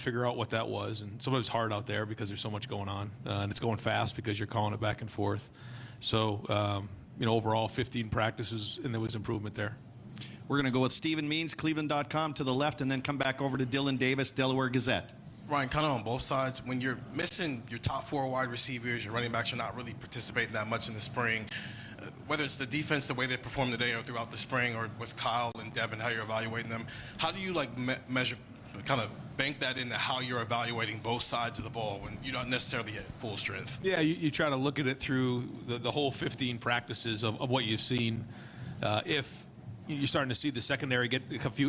figure out what that was. And sometimes it's hard out there because there's so much going on, and it's going fast because you're calling it back and forth. So, overall 15 practices, and there was improvement there. We're going to go with Stephen Means, Cleveland.com to the left, and then come back over to Dylan Davis, Delaware Gazette. Ryan, kind of on both sides, when you're missing your top 4 wide receivers, your running backs are not really participating that much in the spring, whether it's the defense, the way they perform today or throughout the spring, or with Kyle and Devin, how you're evaluating them, how do you measure, kind of bank that into how you're evaluating both sides of the ball when you're not necessarily at full strength? Yeah, you try to look at it through the whole 15 practices of what you've seen. If you're starting to see the secondary get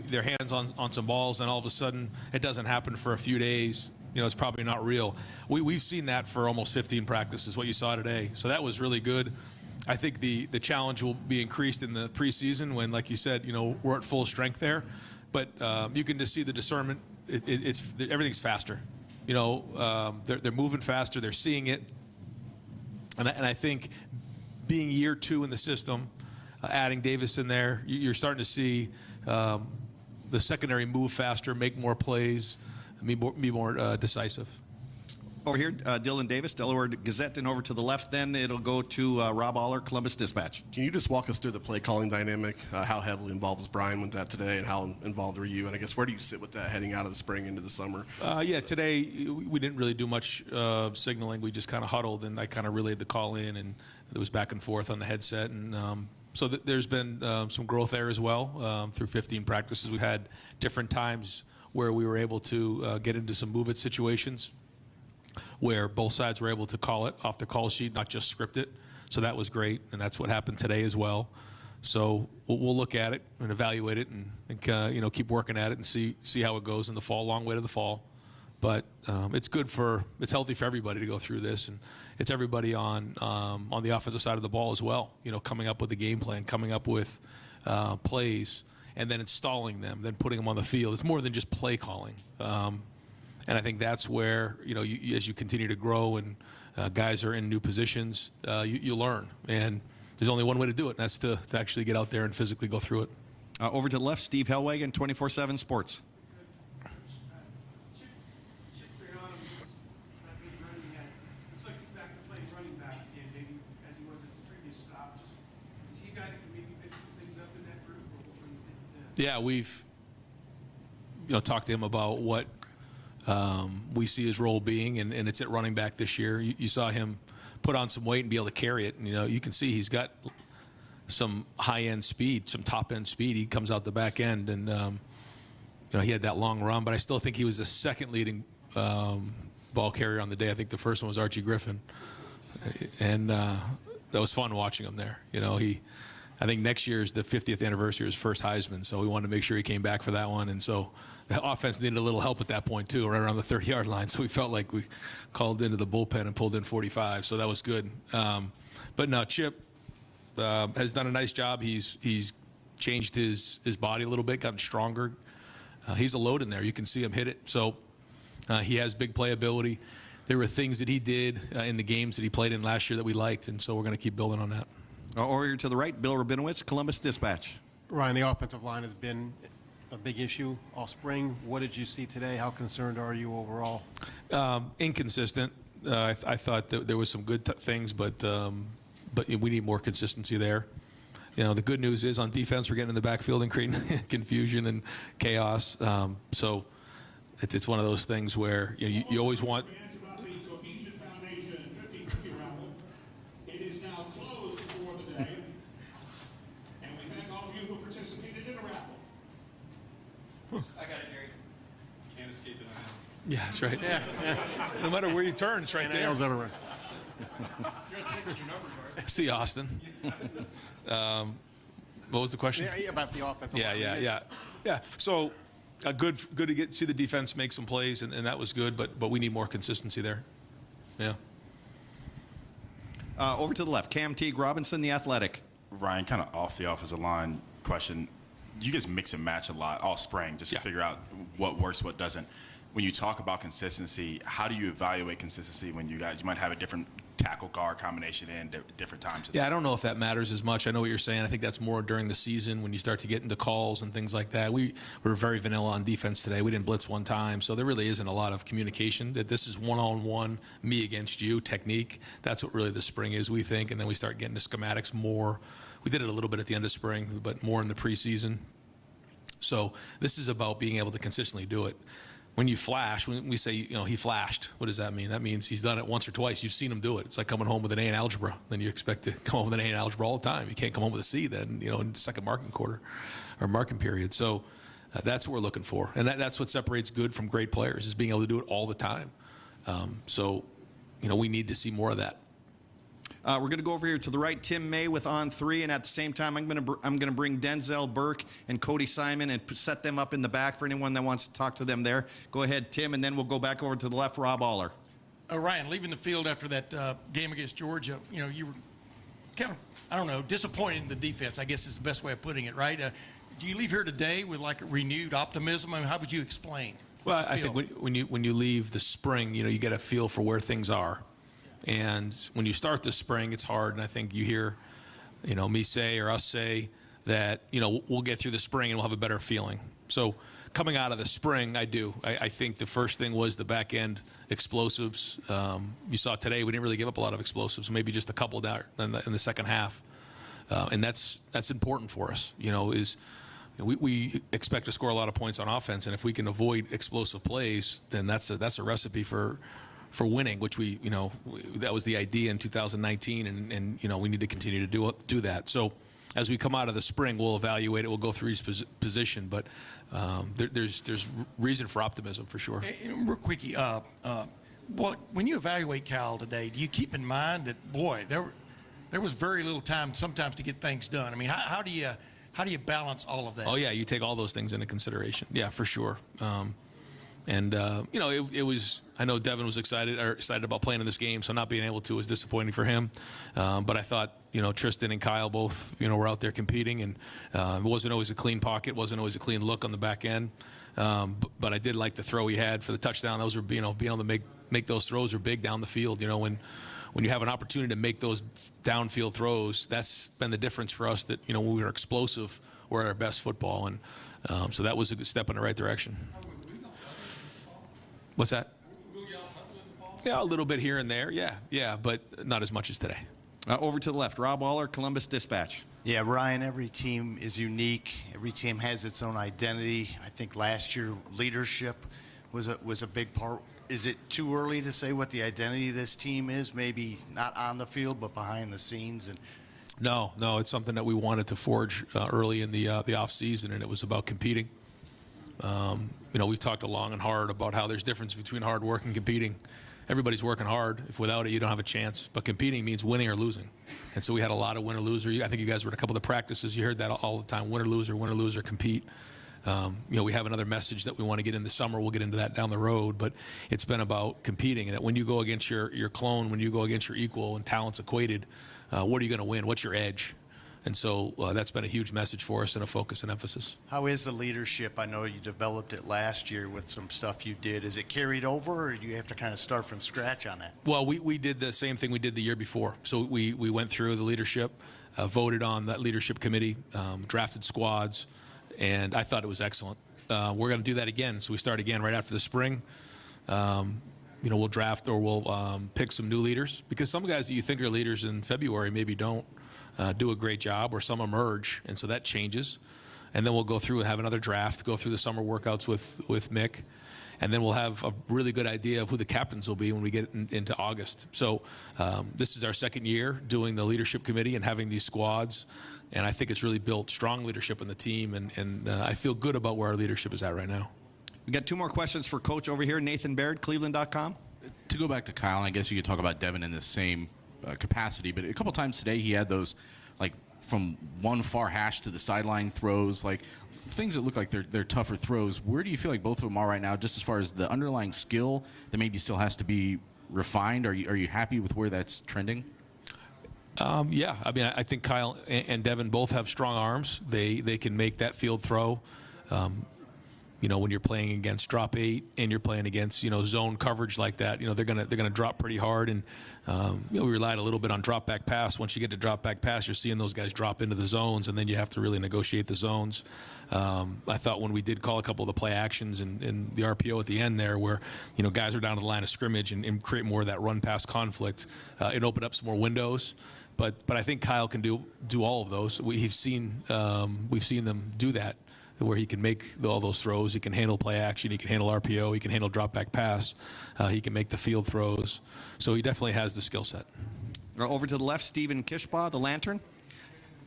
their hands on some balls, and all of a sudden it doesn't happen for a few days, it's probably not real. We've seen that for almost 15 practices, what you saw today. So that was really good. I think the challenge will be increased in the preseason when, like you said, we're at full strength there. But you can just see the discernment. Everything's faster. They're moving faster. They're seeing it. And I think being year 2 in the system, adding Davis in there, you're starting to see the secondary move faster, make more plays, be more decisive. Over here, Dylan Davis, Delaware Gazette, and over to the left then it'll go to Rob Aller, Columbus Dispatch. Can you just walk us through the play calling dynamic? How heavily involved was Brian with that today, and how involved were you? And I guess where do you sit with that heading out of the spring into the summer? Today we didn't really do much signaling. We just kind of huddled, and I kind of relayed the call in, and it was back and forth on the headset. And so there's been some growth there as well through 15 practices. We've had different times where we were able to get into some move-it situations, where both sides were able to call it off the call sheet, not just script it. So that was great, and that's what happened today as well. So we'll look at it and evaluate it, and keep working at it and see how it goes in the fall. Long way to the fall, but it's healthy for everybody to go through this, and it's everybody on the offensive side of the ball as well. Coming up with a game plan, coming up with plays, and then installing them, then putting them on the field. It's more than just play calling. And I think that's where, as you continue to grow and guys are in new positions, you learn. And there's only one way to do it, and that's to actually get out there and physically go through it. Over to the left, Steve Hellwagon, 24/7 Sports. Looks like he's back to playing running back again, maybe as he was at his previous stop. Is he a guy that can maybe fix some things up in that group? Or what do you think? Yeah, we've talked to him about what we see his role being, and it's at running back this year. You saw him put on some weight and be able to carry it. And, you can see he's got some high-end speed, some top-end speed. He comes out the back end, and he had that long run. But I still think he was the second leading ball carrier on the day. I think the first one was Archie Griffin, and that was fun watching him there. I think next year is the 50th anniversary of his first Heisman, so we wanted to make sure he came back for that one. And so the offense needed a little help at that point, too, right around the 30-yard line. So we felt like we called into the bullpen and pulled in 45, so that was good. But no, Chip has done a nice job. He's changed his body a little bit, gotten stronger. He's a load in there. You can see him hit it. So he has big playability. There were things that he did in the games that he played in last year that we liked, and so we're going to keep building on that. Over here to the right, Bill Rabinowitz, Columbus Dispatch. Ryan, the offensive line has been a big issue all spring. What did you see today? How concerned are you overall? Inconsistent. I thought that there was some good things, but we need more consistency there. The good news is on defense we're getting in the backfield and creating confusion and chaos. So it's one of those things where you always want. I got it, Jerry. Can't escape it. Yeah, that's right. Yeah. No matter where you turn, it's right there. Nails everywhere. See, Austin. What was the question? Yeah, about the offensive line. Yeah. So good to see the defense make some plays, and that was good, but we need more consistency there. Yeah. Over to the left, Cam Teague Robinson, The Athletic. Ryan, kind of off the offensive line question. You guys mix and match a lot all spring just to figure out what works, what doesn't. when you talk about consistency, how do you evaluate consistency when you might have a different tackle guard combination in different times? Yeah, I don't know if that matters as much. I know what you're saying. I think that's more during the season when you start to get into calls and things like that. We were very vanilla on defense today. We didn't blitz one time, so there really isn't a lot of communication. That this is one-on-one, me against you technique. That's what really the spring is, we think, and then we start getting to schematics more. We did it a little bit at the end of spring, but more in the preseason. So this is about being able to consistently do it. When you flash, when we say, he flashed, what does that mean? That means he's done it once or twice. You've seen him do it. It's like coming home with an A in algebra. Then you expect to come home with an A in algebra all the time. You can't come home with a C then, in the second marking quarter or marking period. So that's what we're looking for. And that's what separates good from great players, is being able to do it all the time. So we need to see more of that. We're going to go over here to the right, Tim May with On 3, and at the same time, I'm going to bring Denzel Burke and Cody Simon and set them up in the back for anyone that wants to talk to them there. Go ahead, Tim, and then we'll go back over to the left, Rob Aller. Ryan, leaving the field after that game against Georgia, you were kind of, I don't know, disappointed in the defense, I guess is the best way of putting it, right? Do you leave here today with like a renewed optimism? I mean, how would you explain? Well, I think when you leave the spring, you get a feel for where things are. And when you start the spring, it's hard. And I think you hear, me say or us say that, we'll get through the spring and we'll have a better feeling. So coming out of the spring, I do. I think the first thing was the back end explosives. You saw today we didn't really give up a lot of explosives, maybe just a couple there in the second half. And that's important for us. We expect to score a lot of points on offense, and if we can avoid explosive plays, then that's a recipe for winning, which that was the idea in 2019, and we need to continue to do that. So as we come out of the spring, we'll evaluate it. We'll go through each position, but there's reason for optimism for sure. And real quickie, when you evaluate Cal today, do you keep in mind that, boy, there was very little time sometimes to get things done? I mean, how do you balance all of that? Oh yeah, you take all those things into consideration. Yeah, for sure. It was. I know Devin was excited about playing in this game, so not being able to was disappointing for him. But I thought, Tristan and Kyle both, were out there competing, and it wasn't always a clean pocket, wasn't always a clean look on the back end. But I did like the throw he had for the touchdown. Those were, being able to make those throws are big down the field. When you have an opportunity to make those downfield throws, that's been the difference for us. That when we were explosive, we're at our best football, and so that was a good step in the right direction. What's that? Yeah, a little bit here and there. Yeah, but not as much as today. Over to the left, Rob Aller, Columbus Dispatch. Yeah, Ryan, every team is unique. Every team has its own identity. I think last year leadership was a big part. Is it too early to say what the identity of this team is? Maybe not on the field, but behind the scenes? No, it's something that we wanted to forge early in the off season, and it was about competing. We've talked long and hard about how there's difference between hard work and competing. Everybody's working hard. If without it, you don't have a chance. But competing means winning or losing. And so we had a lot of win or loser. I think you guys were at a couple of the practices. You heard that all the time, win or loser, compete. We have another message that we want to get in the summer. We'll get into that down the road. But it's been about competing. And that when you go against your clone, when you go against your equal and talents equated, what are you going to win? What's your edge? And so that's been a huge message for us and a focus and emphasis. How is the leadership? I know you developed it last year with some stuff you did. Is it carried over, or do you have to kind of start from scratch on that? Well, we did the same thing we did the year before. So we went through the leadership, voted on that leadership committee, drafted squads, and I thought it was excellent. We're going to do that again. So we start again right after the spring. We'll draft or we'll pick some new leaders, because some guys that you think are leaders in February maybe don't do a great job, or some emerge, and so that changes. And then we'll go through and have another draft, go through the summer workouts with Mick, and then we'll have a really good idea of who the captains will be when we get into August. So this is our second year doing the leadership committee and having these squads, and I think it's really built strong leadership in the team, and I feel good about where our leadership is at right now. We got two more questions for Coach over here. Nathan Baird, Cleveland.com. To go back to Kyle, and I guess you could talk about Devin in the same capacity, but a couple times today he had those, like, from one far hash to the sideline throws, like things that look like they're tougher throws. Where do you feel like both of them are right now, just as far as the underlying skill that maybe still has to be refined? Are you happy with where that's trending? Yeah, I mean, I think Kyle and Devin both have strong arms. They can make that field throw. when you're playing against drop 8 and you're playing against, zone coverage like that, they're gonna drop pretty hard. And we relied a little bit on drop back pass. Once you get to drop back pass, you're seeing those guys drop into the zones, and then you have to really negotiate the zones. I thought when we did call a couple of the play actions and the RPO at the end there, where guys are down to the line of scrimmage and create more of that run pass conflict, it opened up some more windows. But I think Kyle can do all of those. We've seen them do that, where he can make all those throws. He can handle play action. He can handle RPO. He can handle drop back pass. He can make the field throws. So he definitely has the skill set. Over to the left, Stephen Kishbaugh, the Lantern.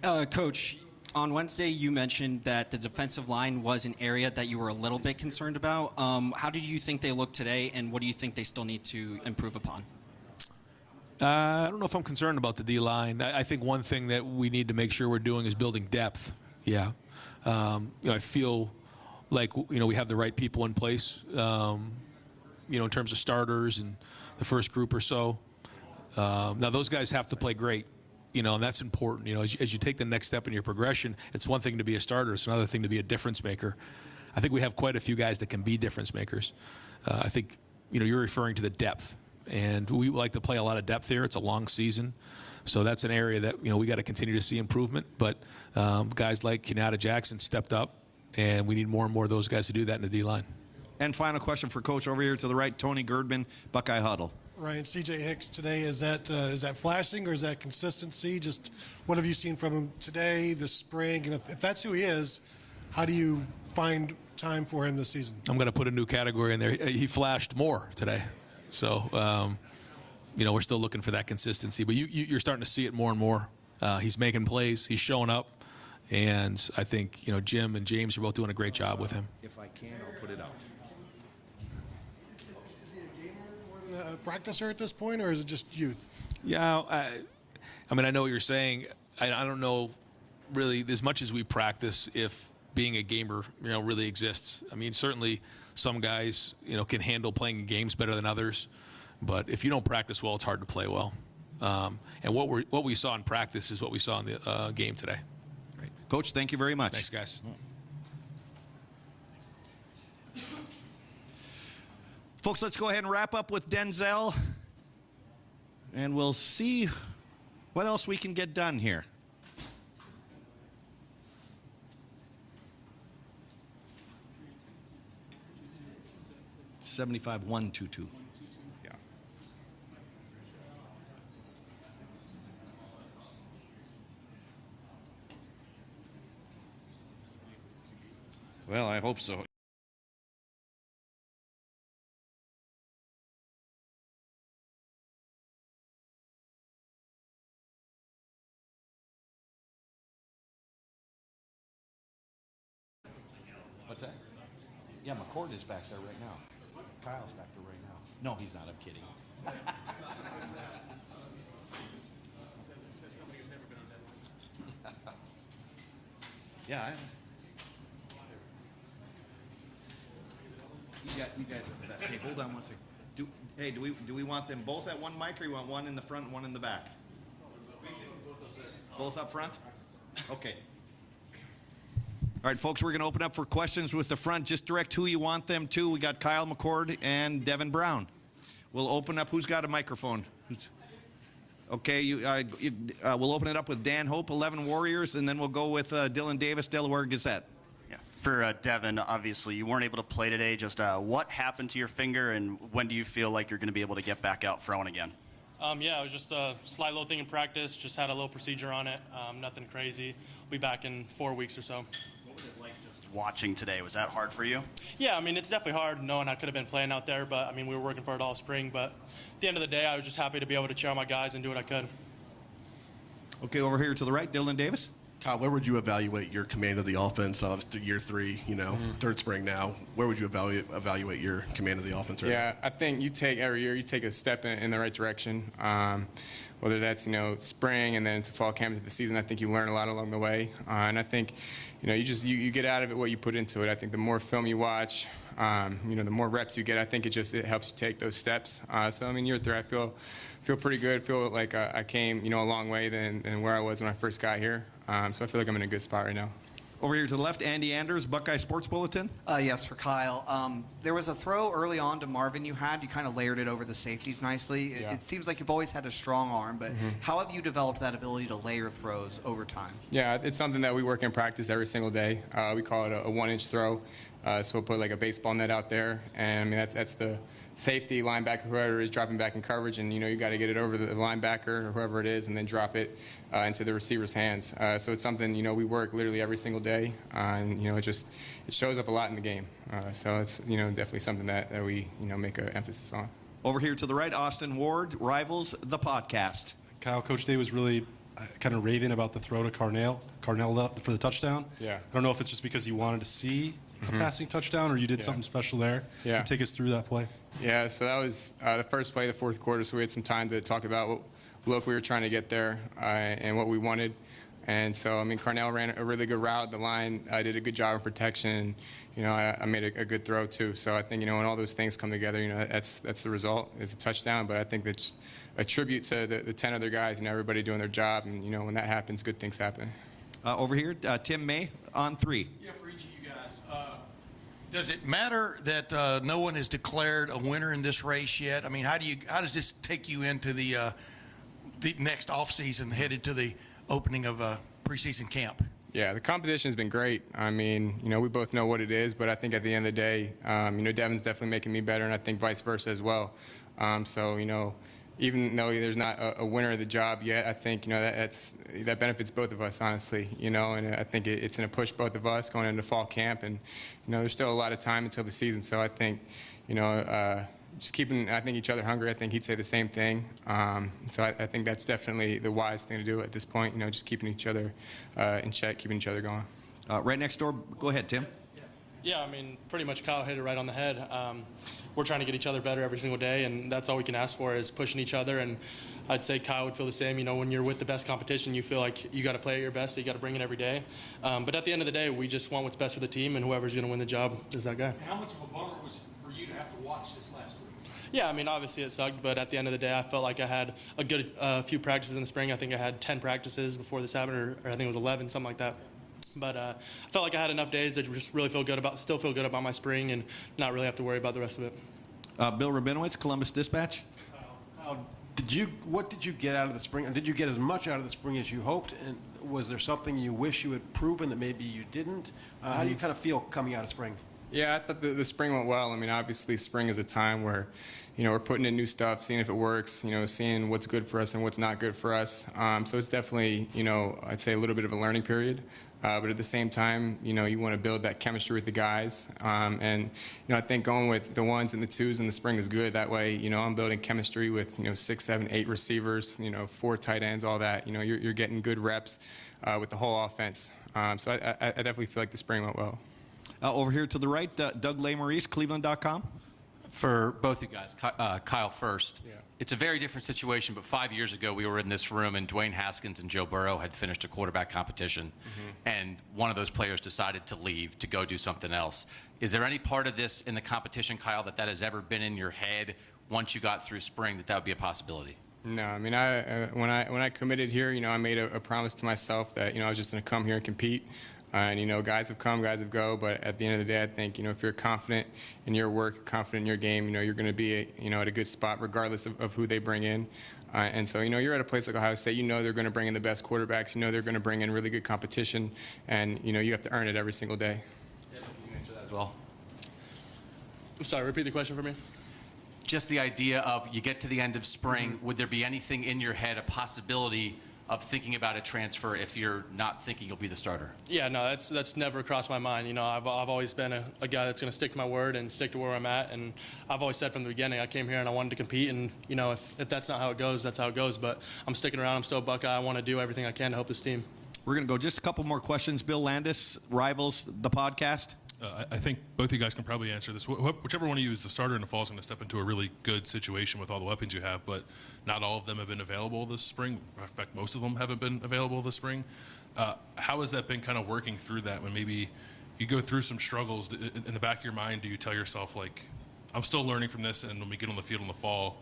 Coach, on Wednesday you mentioned that the defensive line was an area that you were a little bit concerned about. How did you think they looked today, and what do you think they still need to improve upon? I don't know if I'm concerned about the D-line. I think one thing that we need to make sure we're doing is building depth. Yeah. I feel like, we have the right people in place, in terms of starters and the first group or so. Now, those guys have to play great, and that's important. As you take the next step in your progression, it's one thing to be a starter. It's another thing to be a difference maker. I think we have quite a few guys that can be difference makers. I think, you're referring to the depth. And we like to play a lot of depth here. It's a long season. So that's an area that, we got to continue to see improvement. But guys like Kenyatta Jackson stepped up, and we need more and more of those guys to do that in the D-line. And final question for Coach over here to the right, Tony Girdman, Buckeye Huddle. Ryan, C.J. Hicks today, is that flashing or is that consistency? Just what have you seen from him today, this spring? And if that's who he is, how do you find time for him this season? I'm going to put a new category in there. He flashed more today. So, we're still looking for that consistency. But you're starting to see it more and more. He's making plays. He's showing up. And I think, Jim and James are both doing a great job with him. If I can, I'll put it out. Is he a gamer more than a practicer at this point, or is it just youth? Yeah, I know what you're saying. I don't know really as much as we practice if being a gamer, really exists. I mean, certainly some guys, can handle playing games better than others. But if you don't practice well, it's hard to play well. And what we saw in practice is what we saw in the game today. Great. Coach, thank you very much. Thanks, guys. Folks, let's go ahead and wrap up with Denzel. And we'll see what else we can get done here. $75,122. Yeah. Well, I hope so. What's that? Yeah, McCord is back there right now. Kyle's back there right now. No, he's not. I'm kidding. Yeah. You guys are the best. Hey, hold on one second. Do we want them both at one mic, or you want one in the front and one in the back? Both up front? Okay. All right, folks, we're going to open up for questions with the front. Just direct who you want them to. We got Kyle McCord and Devin Brown. We'll open up. Who's got a microphone? Okay, we'll open it up with Dan Hope, 11 Warriors, and then we'll go with Dylan Davis, Delaware Gazette. Yeah. For Devin, obviously, you weren't able to play today. Just what happened to your finger, and when do you feel like you're going to be able to get back out throwing again? Yeah, it was just a slight little thing in practice. Just had a little procedure on it. Nothing crazy. We'll be back in 4 weeks or so. What was it like just watching today? Was that hard for you? Yeah, I mean, it's definitely hard knowing I could have been playing out there, but, I mean, we were working for it all spring. But at the end of the day, I was just happy to be able to cheer on my guys and do what I could. Okay, over here to the right, Dylan Davis. Kyle, where would you evaluate your command of the offense after year 3, third spring now? Where would you evaluate your command of the offense right Yeah, I think every year you take a step in the right direction. Whether that's, spring and then into fall camp into the season, I think you learn a lot along the way. And I think, you get out of it what you put into it. I think the more film you watch, the more reps you get, I think it helps you take those steps. So, I mean, year 3, I feel pretty good. Feel like I came, a long way than where I was when I first got here. So I feel like I'm in a good spot right now. Over here to the left, Andy Anders, Buckeye Sports Bulletin. Yes, for Kyle. There was a throw early on to Marvin you had. You kind of layered it over the safeties nicely. It seems like you've always had a strong arm, but how have you developed that ability to layer throws over time? Yeah, it's something that we work in practice every single day. We call it a 1-inch throw. So we'll put like a baseball net out there, and I mean that's the safety, linebacker, whoever is dropping back in coverage, and you got to get it over the linebacker or whoever it is, and then drop it into the receiver's hands. So it's something we work literally every single day, and it shows up a lot in the game. So it's definitely something that we make an emphasis on. Over here to the right, Austin Ward, Rivals, the podcast. Kyle, Coach Day was really kind of raving about the throw to Carnell for the touchdown. Yeah. I don't know if it's just because you wanted to see a passing touchdown or you did something special there. Yeah. Take us through that play. Yeah, so that was the first play of the fourth quarter, so we had some time to talk about what look we were trying to get there and what we wanted. And so, I mean, Carnell ran a really good route. The line did a good job of protection. I made a good throw, too. So I think, when all those things come together, that's the result is a touchdown. But I think that's a tribute to the 10 other guys, everybody doing their job. And, when that happens, good things happen. Over here, Tim May on 3. Yeah, for each of you guys. Does it matter that no one has declared a winner in this race yet? I mean, how does this take you into the next offseason, headed to the opening of preseason camp? Yeah, the competition has been great. I mean, we both know what it is, but I think at the end of the day, Devin's definitely making me better, and I think vice versa as well. So, even though there's not a winner of the job yet, I think that benefits both of us, honestly. And I think it's going to push both of us going into fall camp, and there's still a lot of time until the season. So I think just keeping each other hungry. I think he'd say the same thing. So I think that's definitely the wise thing to do at this point. Just keeping each other in check, keeping each other going. Right next door, go ahead, Tim. Yeah, I mean, pretty much Kyle hit it right on the head. We're trying to get each other better every single day, and that's all we can ask for is pushing each other. And I'd say Kyle would feel the same. When you're with the best competition, you feel like you got to play at your best, so you got to bring it every day. But at the end of the day, we just want what's best for the team, and whoever's going to win the job is that guy. And how much of a bummer was it for you to have to watch this last week? Yeah, I mean, obviously it sucked, but at the end of the day, I felt like I had a good few practices in the spring. I think I had 10 practices before this happened, or I think it was 11, something like that. But I felt like I had enough days to just really still feel good about my spring and not really have to worry about the rest of it. Bill Rabinowitz, Columbus Dispatch. Kyle, what did you get out of the spring? Did you get as much out of the spring as you hoped? And was there something you wish you had proven that maybe you didn't? How do you kind of feel coming out of spring? Yeah, I thought the spring went well. I mean, obviously, spring is a time where, we're putting in new stuff, seeing if it works, seeing what's good for us and what's not good for us. So it's definitely, I'd say a little bit of a learning period. But at the same time, you want to build that chemistry with the guys. And, I think going with the 1s and the 2s in the spring is good. That way, I'm building chemistry with, 6, 7, 8 receivers, 4 tight ends, all that. You're getting good reps with the whole offense. So I definitely feel like the spring went well. Over here to the right, Doug Lesmerises, Cleveland.com. For both you guys, Kyle first. Yeah. It's a very different situation, but 5 years ago we were in this room and Dwayne Haskins and Joe Burrow had finished a quarterback competition, and one of those players decided to leave to go do something else. Is there any part of this in the competition, Kyle, that has ever been in your head once you got through spring that would be a possibility? No, I mean, when I committed here, I made a promise to myself that I was just going to come here and compete. And, guys have come, guys have go. But at the end of the day, I think, if you're confident in your work, confident in your game, you're going to be, at a good spot regardless of who they bring in. And so, you're at a place like Ohio State, they're going to bring in the best quarterbacks. They're going to bring in really good competition. And, you have to earn it every single day. Yeah, you can answer that as well. I'm sorry, repeat the question for me. Just the idea of you get to the end of spring, would there be anything in your head, a possibility of thinking about a transfer if you're not thinking you'll be the starter? Yeah, no, that's never crossed my mind. I've always been a guy that's going to stick to my word and stick to where I'm at. And I've always said from the beginning, I came here and I wanted to compete. And, if that's not how it goes, that's how it goes. But I'm sticking around. I'm still a Buckeye. I want to do everything I can to help this team. We're going to go just a couple more questions. Bill Landis, Rivals, the podcast. I think both of you guys can probably answer this. Whichever one of you is the starter in the fall is going to step into a really good situation with all the weapons you have, but not all of them have been available this spring. In fact, most of them haven't been available this spring. How has that been kind of working through that when maybe you go through some struggles? In the back of your mind, do you tell yourself, like, I'm still learning from this, and when we get on the field in the fall,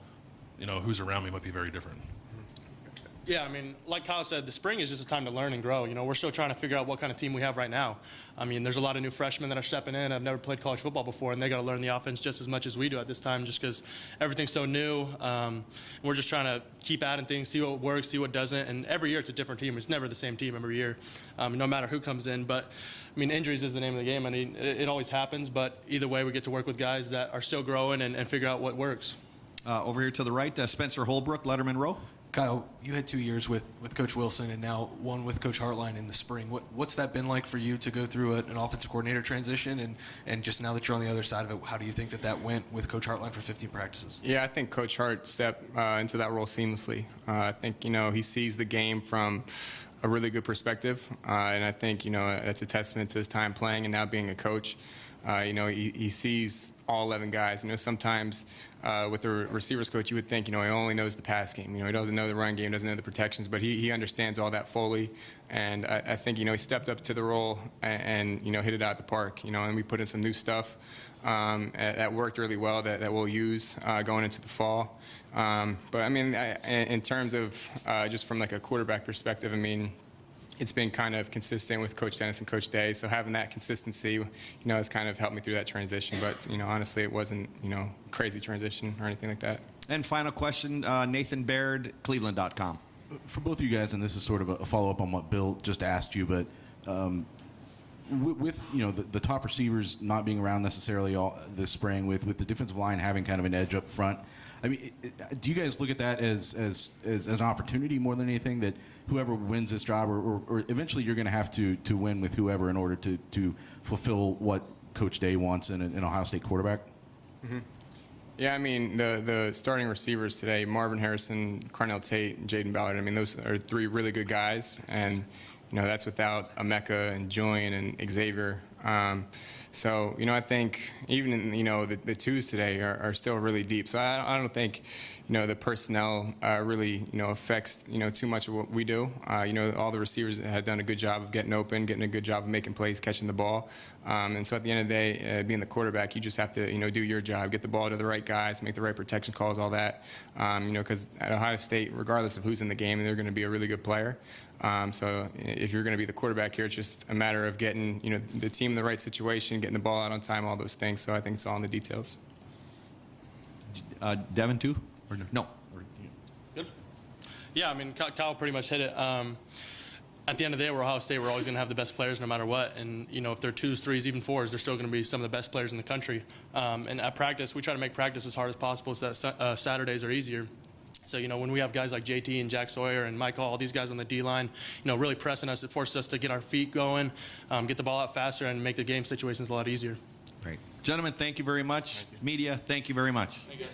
who's around me might be very different? Yeah, I mean, like Kyle said, the spring is just a time to learn and grow. You know, we're still trying to figure out what kind of team we have right now. I mean, there's a lot of new freshmen that are stepping in. I've never played college football before, and they got to learn the offense just as much as we do at this time, just because everything's so new. We're just trying to keep adding things, see what works, see what doesn't. And every year it's a different team. It's never the same team every year, no matter who comes in. But I mean, injuries is the name of the game. I mean, it always happens. But either way, we get to work with guys that are still growing and figure out what works. Over here to the right, Spencer Holbrook, Letterman Row. Kyle, you had 2 years with Coach Wilson and now one with Coach Hartline in the spring. What's that been like for you to go through an offensive coordinator transition? And just now that you're on the other side of it, how do you think that went with Coach Hartline for 15 practices? Yeah, I think Coach Hart stepped into that role seamlessly. I think, he sees the game from a really good perspective. And I think, that's a testament to his time playing and now being a coach. He sees all 11 guys. Sometimes with a receivers coach, you would think, he only knows the pass game. He doesn't know the run game, doesn't know the protections, but he understands all that fully. And I think, he stepped up to the role and hit it out of the park. And we put in some new stuff that worked really well that we'll use going into the fall. But I mean, in terms of just from like a quarterback perspective, I mean, it's been kind of consistent with Coach Dennis and Coach Day. So having that consistency, has kind of helped me through that transition. But, honestly, it wasn't, a crazy transition or anything like that. And final question, Nathan Baird, Cleveland.com. For both of you guys, and this is sort of a follow-up on what Bill just asked you, but with the top receivers not being around necessarily all this spring, with the defensive line having kind of an edge up front, I mean, do you guys look at that as an opportunity more than anything, that whoever wins this job, or eventually you're going to have to win with whoever in order to fulfill what Coach Day wants in an Ohio State quarterback? Mm-hmm. Yeah, I mean, the starting receivers today, Marvin Harrison, Carnell Tate, and Jaden Ballard, I mean, those are 3 really good guys, and that's without Emeka and Julian and Xavier. So, I think even in, the twos today are still really deep. So I don't think, the personnel really, affects, too much of what we do. All the receivers have done a good job of getting open, getting a good job of making plays, catching the ball. And so at the end of the day, being the quarterback, you just have to, do your job, get the ball to the right guys, make the right protection calls, all that. Because at Ohio State, regardless of who's in the game, they're going to be a really good player. So if you're going to be the quarterback here, it's just a matter of getting, the team in the right situation, getting the ball out on time, all those things. So I think it's all in the details. Devin, too? Or no? Good. Yeah, I mean, Kyle pretty much hit it. At the end of the day, we're Ohio State. We're always going to have the best players no matter what. And, if they're 2s, 3s, even 4s, they're still going to be some of the best players in the country. And at practice, we try to make practice as hard as possible so that Saturdays are easier. So, when we have guys like JT and Jack Sawyer and Michael, all these guys on the D-line, really pressing us, it forces us to get our feet going, get the ball out faster, and make the game situations a lot easier. Great. Gentlemen, thank you very much. Media, thank you very much. Thank you.